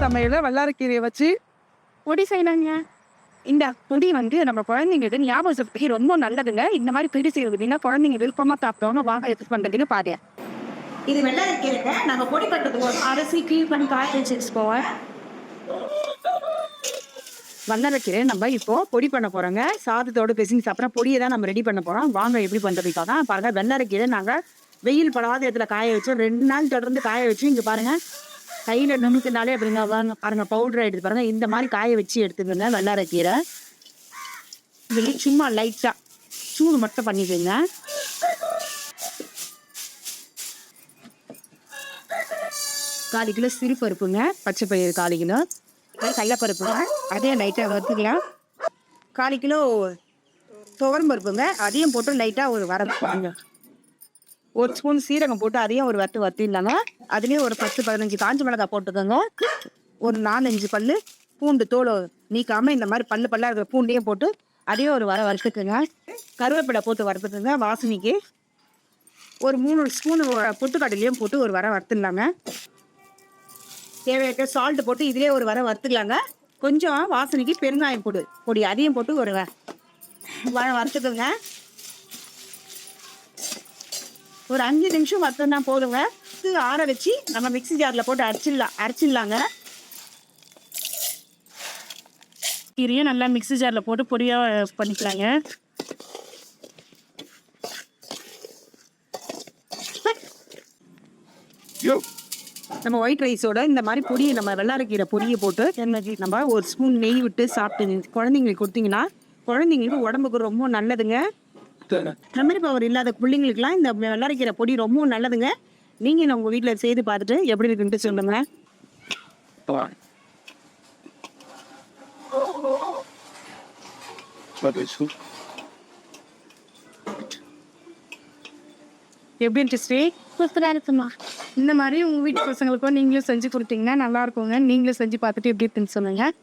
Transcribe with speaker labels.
Speaker 1: சமையல வல்லாரக்கீரையை வச்சு
Speaker 2: பொடி செய்யலாங்க. இந்த பொடி வந்து நம்ம குழந்தைங்களுக்கு ஞாபக சக்திக்கு ரொம்ப நல்லதுங்க. இந்த மாதிரி பொடி செய்யறதுன்னா குழந்தைங்க விருப்பமா சாப்பிட்டவங்க வாங்க எடுத்து பண்றதுன்னு பாரு. இது வெள்ளரிக்கீரைங்க. நம்ம பொடி பண்றதுக்கு அரிசி கீழ் பண்ணி காய வச்சு வச்சுக்கோங்க. வல்லாரக்கீரை நம்ம இப்போ பொடி பண்ண போறோங்க. சாதத்தோட பிசைஞ்சு சாப்பிட்ற பொடியை தான் நம்ம ரெடி பண்ண போறோம். வாங்க எப்படி பண்றதுக்காக பாருங்க. வெள்ளரிக்கீரை நாங்க வெயில் படாத இடத்துல காய வச்சு 2 நாள் தொடர்ந்து காய வச்சு இங்க பாருங்க கையில நுணுக்குனாலே அப்படிங்க பாருங்க பவுடர் எடுத்து பாருங்க. இந்த மாதிரி காய வச்சு எடுத்துக்கோங்க. வெள்ளரிக்கீரை இது சும்மா லைட்டா சூடு மட்டும் பண்ணிக்கோங்க. கால் கிலோ சிறு பருப்புங்க, பச்சை பயிறு 1/4 கிலோ, கடலைப்பருப்புங்க அதையும் லைட்டாக வறுத்துக்கலாம். 1/4 கிலோ துவரம் பருப்புங்க, அதையும் போட்டு லைட்டாக ஒரு வரப்பாங்க. 1 ஸ்பூன் சீரகம் போட்டு அதையும் ஒரு வறுத்திடலாங்க. அதுலேயும் ஒரு 10-15 காஞ்ச மிளகாய் போட்டுக்கோங்க. ஒரு 4-5 பல்லு பூண்டு தோல் நீக்காமல் இந்த மாதிரி பல்லாக இருக்கிற பூண்டையும் போட்டு அதையும் ஒரு வறுத்துக்குங்க. கருவேப்பிலை போட்டு வறுத்துக்குங்க வாசனைக்கு. ஒரு 3 ஸ்பூன் பொட்டுக்கடலையும் போட்டு ஒரு வறுத்துடலாங்க. தேவையான சால்ட் போட்டு இதிலே ஒரு வறுத்துக்கலாங்க. கொஞ்சம் வாசனைக்கு பெருங்காயம் பொடி அதையும் போட்டு ஒரு வறுத்துக்குங்க. ஒரு 5 நிமிஷம் வறுத்தா போதுங்க. ஆற வச்சு நம்ம மிக்ஸி ஜாரில் போட்டு அரைச்சிடலாங்க. கீரையும் நல்லா மிக்ஸி ஜாரில் போட்டு பொடியாக பண்ணிக்கலாங்க. நம்ம ஒயிட் ரைஸோட இந்த மாதிரி பொடியை நம்ம வெள்ளரிக்கீரை பொடியை போட்டு நம்ம 1 ஸ்பூன் நெய் விட்டு சாப்பிட்டு குழந்தைங்களுக்கு கொடுத்தீங்கன்னா குழந்தைங்களுக்கு உடம்புக்கு ரொம்ப நல்லதுங்க. மெமரி பவர் இல்லாத பிள்ளைங்களுக்குலாம் இந்த வெள்ளரிக்கீரை பொடி ரொம்ப நல்லதுங்க. நீங்கள் உங்கள் வீட்டில் செய்து பார்த்துட்டு எப்படி இருக்குன்ட்டு சொல்லுங்க. எப்படின்ட்டு ஸ்ரீ
Speaker 3: சூப்பராக இருக்குமா?
Speaker 2: இந்த மாதிரி உங்கள் வீட்டு பசங்களுக்கும் நீங்களும் செஞ்சு கொடுத்தீங்கன்னா நல்லா இருக்குங்க. நீங்களும் செஞ்சு பார்த்துட்டு எப்படி இருக்குன்னு சொல்லுங்கள்.